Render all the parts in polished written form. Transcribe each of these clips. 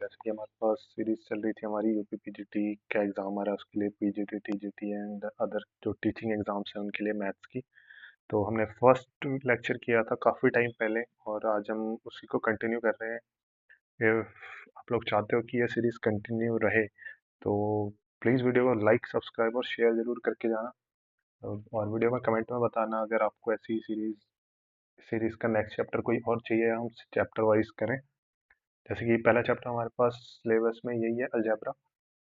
जैसे कि हमारे पास सीरीज चल रही थी हमारी यूपीपीजीटी का एग्ज़ाम आ रहा है, उसके लिए पीजीटी टीजीटी एंड अदर जो टीचिंग एग्ज़ाम्स हैं उनके लिए मैथ्स की। तो हमने फर्स्ट लेक्चर किया था काफ़ी टाइम पहले और आज हम उसी को कंटिन्यू कर रहे हैं। इफ आप लोग चाहते हो कि ये सीरीज़ कंटिन्यू रहे तो प्लीज़ वीडियो को लाइक सब्सक्राइब और शेयर ज़रूर करके जाना। और वीडियो में कमेंट में बताना अगर आपको ऐसी सीरीज़ का नेक्स्ट चैप्टर कोई और चाहिए, हम चैप्टर वाइज करें। जैसे कि पहला चैप्टर हमारे पास सिलेबस में यही है, अलजेब्रा।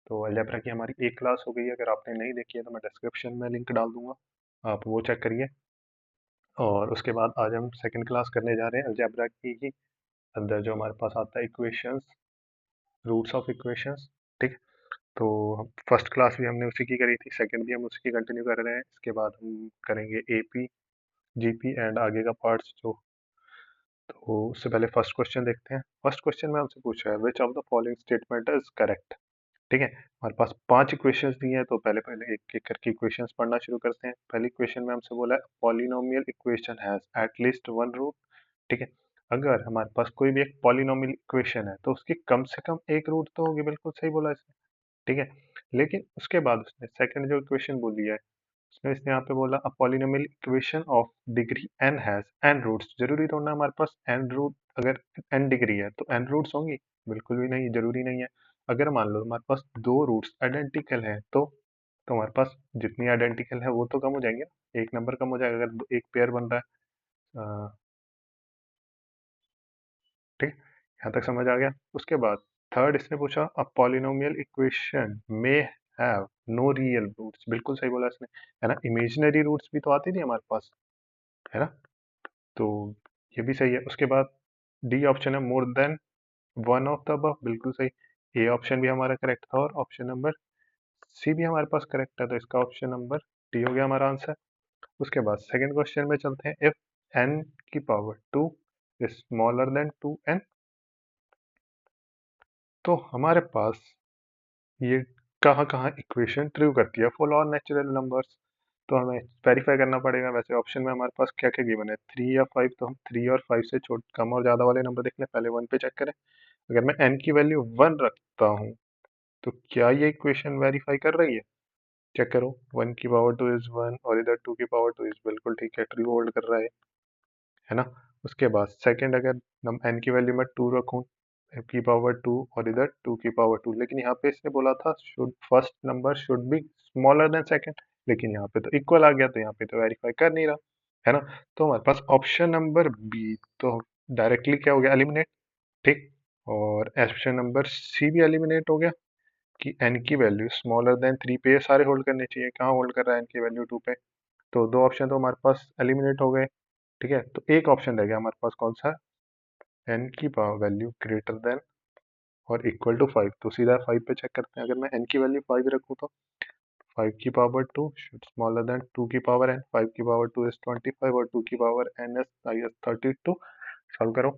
तो अलजेब्रा की हमारी एक क्लास हो गई है, अगर आपने नहीं देखी है तो मैं डिस्क्रिप्शन में लिंक डाल दूंगा, आप वो चेक करिए। और उसके बाद आज हम सेकंड क्लास करने जा रहे हैं अलजेब्रा की ही अंदर जो हमारे पास आता है इक्वेशंस, रूट्स ऑफ इक्वेशंस। ठीक। तो फर्स्ट क्लास भी हमने उसी की करी थी, सेकंड भी हम उसी की कंटिन्यू कर रहे हैं। इसके बाद हम करेंगे एपी जीपी एंड आगे का पार्ट्स जो। तो उससे पहले फर्स्ट क्वेश्चन देखते हैं। फर्स्ट क्वेश्चन में हमसे पूछा है which of the following statement is correct. ठीक है, हमारे पास 5 इक्वेशंस दी हैं, तो पहले पहले एक एक करके इक्वेशंस पढ़ना शुरू करते हैं। पहली इक्वेशन में हमसे बोला है polynomial equation has at least one root. ठीक है, अगर हमारे पास कोई भी एक पॉलिनोमियल इक्वेशन है तो उसकी कम से कम एक रूट तो होगी, बिल्कुल सही बोला इसने। ठीक है, लेकिन उसके बाद उसने सेकंड जो इक्वेशन बोली है उसमें इसने यहाँ पे बोला a polynomial equation of degree n has n roots. जरूरी तो ना हमारे पास n रूट, अगर n डिग्री है तो n रूट्स होंगी? बिल्कुल भी नहीं, जरूरी नहीं है। अगर मान लो हमारे पास दो रूट्स आइडेंटिकल हैं तो हमारे पास जितनी आइडेंटिकल है वो तो कम हो जाएंगे ना, एक नंबर कम हो जाएगा अगर एक पेयर बन रहा है। ठीक, यहाँ तक समझ आ गया। उसके बाद थर्ड इसने पूछा a polynomial equation may have no real roots. बिल्कुल सही बोला इसने, है ना, इमेजिनरी रूट्स भी तो आती थी हमारे पास, है ना। तो ये भी सही है। उसके बाद डी ऑप्शन है more than one of the above. बिल्कुल सही, ए ऑप्शन भी हमारा करेक्ट था और ऑप्शन नंबर सी भी हमारे पास करेक्ट है, तो इसका ऑप्शन नंबर डी हो गया हमारा आंसर। उसके बाद सेकंड क्वेश्चन में चलते हैं। इफ एन की power 2 is smaller than 2n, तो हमारे पास ये कहाँ कहाँ इक्वेशन ट्रू करती है फॉर ऑल नेचुरल नंबर्स। तो हमें वेरीफाई करना पड़ेगा। वैसे ऑप्शन में हमारे पास क्या क्या गिवन है, 3 या 5, तो हम 3 और 5 से छोट कम और ज़्यादा वाले नंबर देख लें। पहले 1 पे चेक करें। अगर मैं n की वैल्यू 1 रखता हूँ तो क्या ये इक्वेशन वेरीफाई कर रही है? चेक करो, 1 की पावर 2 इज 1 और इधर 2 की पावर 2 इज, बिल्कुल ठीक है, ट्रू होल्ड कर रहा है ना। उसके बाद सेकंड, अगर हम n की वैल्यू में 2 रखूँ की पावर 2 और इधर 2 की पावर 2, लेकिन यहाँ पे इसने बोला था should first number should be smaller than second, लेकिन यहाँ पे तो इक्वल आ गया, तो यहाँ पे तो वेरीफाई कर नहीं रहा, है ना। तो हमारे पास ऑप्शन नंबर बी तो डायरेक्टली क्या हो गया, एलिमिनेट। ठीक, और ऑप्शन नंबर सी भी एलिमिनेट हो गया कि n की वैल्यू स्मॉलर देन 3 पे ये सारे होल्ड करने चाहिए। कहाँ होल्ड कर रहा है n की वैल्यू 2 पे, तो दो ऑप्शन तो हमारे पास एलिमिनेट हो गए। ठीक है, तो एक ऑप्शन रह गया हमारे पास, कौन सा, n की पावर वैल्यू ग्रेटर देन और इक्वल टू 5। तो सीधा 5 पे चेक करते हैं। अगर मैं n की वैल्यू 5 रखूँ तो 5 की पावर 2 शुड स्मॉलर देन 2 की पावर n। 5 की पावर 2 इज 25 और 2 की पावर n इज 32। सॉल्व करो।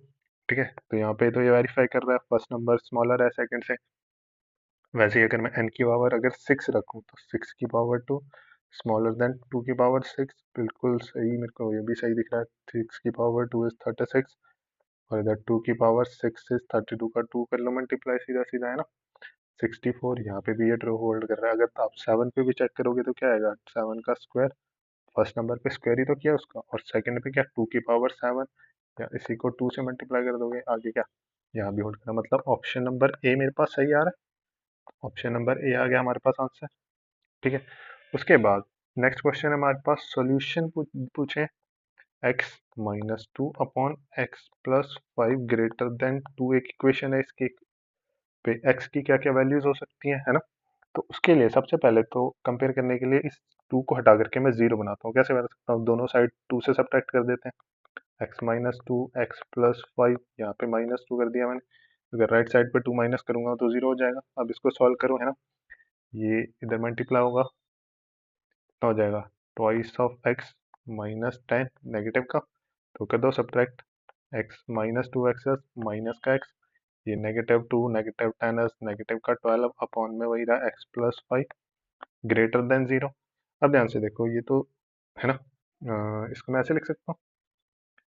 ठीक है, तो यहाँ पे तो ये वेरीफाई कर रहा है फर्स्ट नंबर स्मॉलर है सेकंड से। वैसे ही अगर मैं n की पावर अगर 6 रखूँ तो 6 की पावर 2 स्मॉलर देन 2 की पावर 6। बिल्कुल सही, मेरे को ये भी सही दिख रहा है। 6 की पावर 2 इज 36 और इधर 2 की पावर 6 इज 32 का 2 कर लो मल्टीप्लाई, सीधा सीधा, है ना, 64। यहाँ पे भी ये ट्रू होल्ड कर रहा है। अगर आप 7 पे भी चेक करोगे तो क्या आएगा, 7 का स्क्वायर, फर्स्ट नंबर पे स्क्वायर ही तो किया उसका, और सेकंड पे क्या 2 की पावर 7, या इसी को 2 से मल्टीप्लाई कर दोगे, आगे क्या, यहाँ भी होल्ड करना। मतलब ऑप्शन नंबर ए मेरे पास सही आ रहा है। ऑप्शन नंबर ए आ गया हमारे पास आंसर। ठीक है, उसके बाद नेक्स्ट क्वेश्चन है हमारे पास सॉल्यूशन पूछे। x minus 2 upon x plus 5 greater than 2 एक इक्वेशन है, इसकी पे x की क्या क्या वैल्यूज हो सकती हैं, है ना। तो उसके लिए सबसे पहले तो कंपेयर करने के लिए इस 2 को हटा करके मैं 0 बनाता हूँ। कैसे बना सकता हूँ, दोनों साइड 2 से सब्ट्रैक्ट कर देते हैं। x माइनस 2 एक्स प्लस 5, यहाँ पे माइनस 2 कर दिया मैंने। अगर राइट साइड पे 2 माइनस करूंगा तो 0 हो जाएगा। अब इसको सॉल्व करो, है ना, ये इधर मल्टीप्लाई होगा तो हो जाएगा twice of x minus 10 negative का, तो कर दो subtract. X minus 2 x minus का एक्स, ये -2 -10 नेगेटिव का 12 अपॉन में वही रहा एक्स प्लस 5 ग्रेटर देन 0। अब ध्यान से देखो, ये तो, है ना, इसको मैं ऐसे लिख सकता हूँ,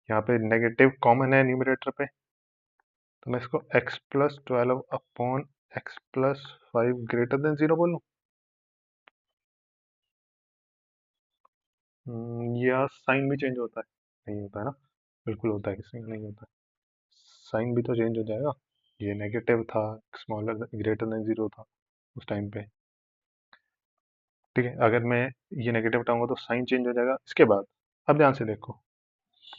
यहाँ पे नेगेटिव कॉमन है न्यूमरेटर पे, तो मैं इसको x+12 upon x+5 greater than 0 बोलूँ। या साइन भी चेंज होता है? नहीं होता है ना, बिल्कुल होता है, किसी में नहीं होता। साइन भी तो चेंज हो जाएगा। ये नेगेटिव था, स्मॉलर ग्रेटर देन 0 था उस टाइम पे। ठीक है, अगर मैं ये नेगेटिव हटाऊंगा तो साइन चेंज हो जाएगा। इसके बाद अब ध्यान से देखो,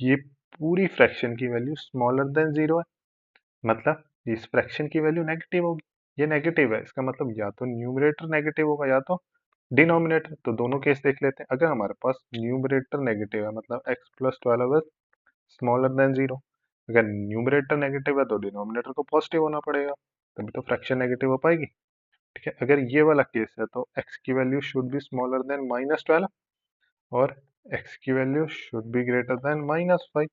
ये पूरी फ्रैक्शन की वैल्यू स्मॉलर देन 0 है, मतलब इस फ्रैक्शन की वैल्यू नेगेटिव होगी। ये नेगेटिव है, इसका मतलब या तो न्यूमरेटर नेगेटिव होगा या तो डिनोमिनेटर। तो दोनों केस देख लेते हैं। अगर हमारे पास न्यूमरेटर नेगेटिव है मतलब x+12 स्मॉलर देन 0, अगर न्यूमरेटर नेगेटिव है तो डिनोमिनेटर को पॉजिटिव होना पड़ेगा, तभी तो फ्रैक्शन नेगेटिव हो पाएगी। ठीक है, अगर ये वाला केस है तो x की value should be smaller than -12 और x की value should be greater than -5।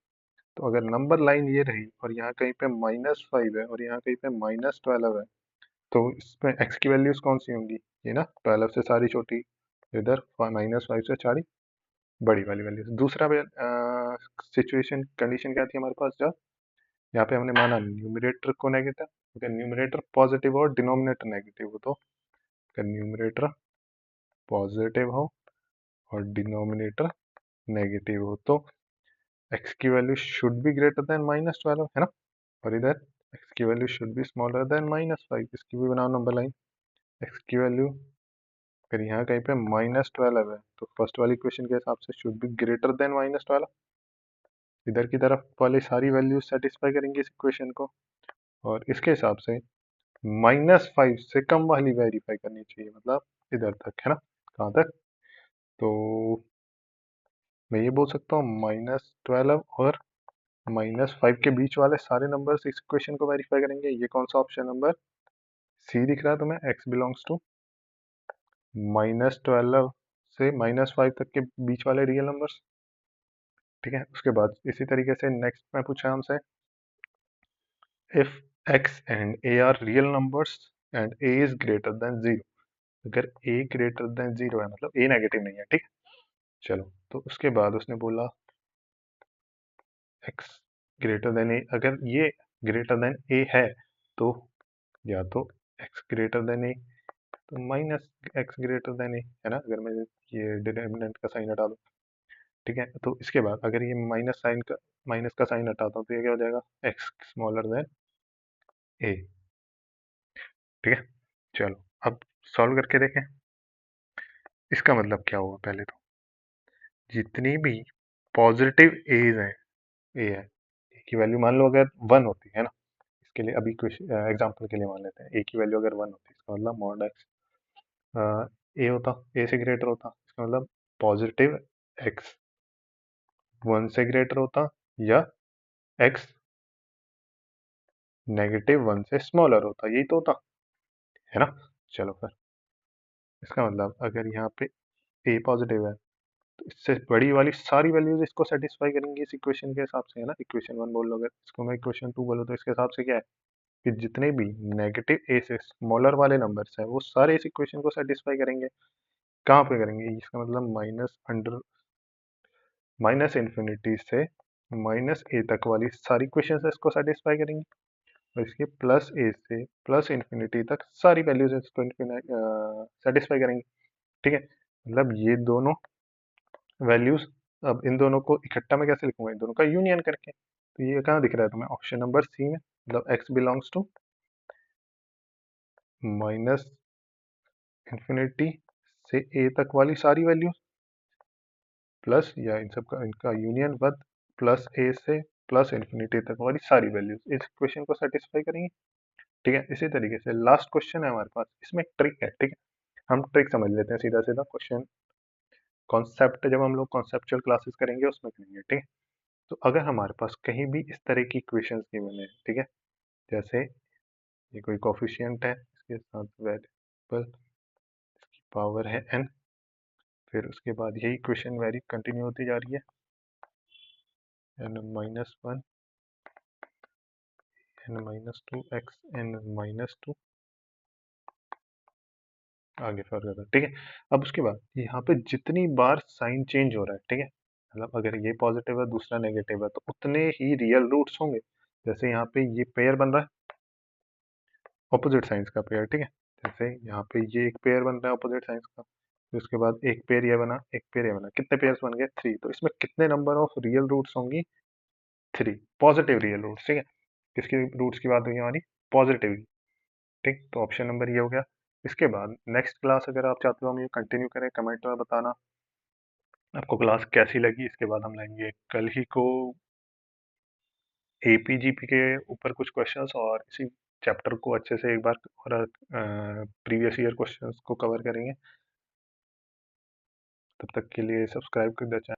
तो अगर नंबर लाइन ये रही और यहाँ कहीं पे -5 है और यहाँ कहीं पे -12 है, तो इसमें x की वैल्यूज कौन सी होंगी? ये ना 12 से सारी छोटी, इधर -5 से सारी बड़ी वाली वैल्यू। दूसरा सिचुएशन कंडीशन क्या थी हमारे पास? जब यहाँ पे हमने माना न्यूमरेटर को नेगेटिव, अगर न्यूमरेटर पॉजिटिव और डिनोमिनेटर नेगेटिव हो, तो अगर न्यूमरेटर पॉजिटिव हो और डिनोमिनेटर नेगेटिव हो तो x की value should be greater than -12, है ना। और इधर x की value should be smaller than -5, इसकी भी बनाओ नंबर लाइन। x की वैल्यू अगर यहाँ कहीं पे -12 है तो फर्स्ट वाली इक्वेशन के हिसाब से शुड बी ग्रेटर देन -12। इधर की तरफ वाली सारी वैल्यूज सेटिस्फाई करेंगे इस इक्वेशन को, और इसके हिसाब से -5 से कम वाली वेरीफाई करनी चाहिए, मतलब इधर तक, है ना। कहाँ तक? तो मैं ये बोल सकता हूँ -12 और -5 के बीच वाले सारे नंबर्स इस इक्वेशन को वेरीफाई करेंगे। ये कौन सा ऑप्शन नंबर सी दिख रहा है तुम्हें? x बिलोंग्स टू -12 से -5 तक के बीच वाले रियल नंबर्स। ठीक है, उसके बाद इसी तरीके से नेक्स्ट में पूछा हमसे, if x and a are real numbers and a is greater than 0। अगर a ग्रेटर देन 0 है मतलब a नेगेटिव नहीं है। ठीक, चलो, तो उसके बाद उसने बोला x ग्रेटर देन a, अगर ये ग्रेटर देन a है तो या तो x ग्रेटर देन a तो -x ग्रेटर देन a, है ना। अगर मैं ये डिटरमिनेंट का साइन हटा दूं, ठीक है, तो इसके बाद अगर ये माइनस का साइन हटाता हूँ तो ये क्या हो जाएगा? x smaller than a। ठीक है, चलो अब सॉल्व करके देखें। इसका मतलब क्या हुआ? पहले तो जितनी भी पॉजिटिव एज है, ए है, ए की वैल्यू मान लो अगर 1 होती है ना, इसके लिए अभी एग्जांपल के लिए मान लेते हैं ए की वैल्यू अगर 1 होती है, इसका मतलब मॉड एक्स ए होता, ए से ग्रेटर होता, इसका मतलब पॉजिटिव एक्स 1 से ग्रेटर होता या एक्स -1 से स्मॉलर होता, यही तो होता, है ना। चलो फिर इसका मतलब अगर यहाँ पे ए पॉजिटिव है तो इससे बड़ी वाली सारी वैल्यूज इसको सेटिस्फाई करेंगी इस इक्वेशन के हिसाब से, है ना। इक्वेशन 1 बोल लो, अगर इसको मैं इक्वेशन 2 बोलूँ तो इसके हिसाब से क्या है कि जितने भी नेगेटिव ए से स्मॉलर वाले नंबर्स हैं वो सारे इस इक्वेशन को सेटिस्फाई करेंगे। कहाँ पे करेंगे? इसका मतलब माइनस इन्फिनिटी से -a तक वाली सारी इक्वेशन इसको सेटिस्फाई करेंगी, और इसके प्लस ए से प्लस इन्फिनिटी तक सारी वैल्यूज इसको सेटिस्फाई करेंगी। ठीक है, मतलब ये दोनों वैल्यूज, अब इन दोनों को इकट्ठा में कैसे लिखूंगा? इन दोनों का यूनियन करके। तो ये कहाँ दिख रहा है तुम्हें? ऑप्शन नंबर सी में, मतलब x belongs to minus infinity से a तक वाली सारी वैल्यू प्लस या इन सब का इनका यूनियन विद प्लस ए से प्लस इन्फिनिटी तक वाली सारी वैल्यूज इस इक्वेशन को सेटिस्फाई करेंगी। ठीक है, इसी तरीके से लास्ट क्वेश्चन है हमारे पास, इसमें एक ट्रिक है। ठीक है, हम ट्रिक समझ लेते हैं सीधा सीधा। क्वेश्चन कॉन्सेप्ट जब हम लोग कॉन्सेप्चुअल क्लासेस करेंगे उसमें करेंगे। ठीक है, तो अगर हमारे पास कहीं भी इस तरह की इक्वेशंस गिवन है, ठीक है, जैसे ये कोई कोफिशिएंट है, इसके साथ वेरिएबल पावर है n, फिर उसके बाद यही इक्वेशन वेरी कंटिन्यू होती जा रही है, n-1 n-2 x n-2 आगे फर्दर। ठीक है, अब उसके बाद यहाँ पे जितनी बार साइन चेंज हो रहा है, ठीक है, मतलब अगर ये पॉजिटिव है दूसरा नेगेटिव है तो उतने ही रियल रूट्स होंगे। जैसे यहाँ पे ये पेयर बन रहा है ऑपोजिट साइंस का पेयर, ठीक है। जैसे यहाँ पे ये एक पेयर बन रहा है ऑपोजिट साइंस का, फिर उसके बाद एक पेयर ये बना, एक पेयर ये बना, कितने पेयर्स बन गए? 3। तो इसमें कितने नंबर ऑफ रियल रूट्स होंगी? 3 पॉजिटिव रियल रूट्स, ठीक है। किसकी रूट्स की बात हुई हमारी? पॉजिटिव। ठीक, तो ऑप्शन नंबर ये हो गया। इसके बाद नेक्स्ट क्लास अगर आप चाहते हो हम ये कंटिन्यू करें, कमेंट में बताना आपको क्लास कैसी लगी। इसके बाद हम लेंगे कल ही को एपीजीपी के ऊपर कुछ क्वेश्चंस, और इसी चैप्टर को अच्छे से एक बार और प्रीवियस ईयर क्वेश्चंस को कवर करेंगे। तब तक के लिए सब्सक्राइब कर दें।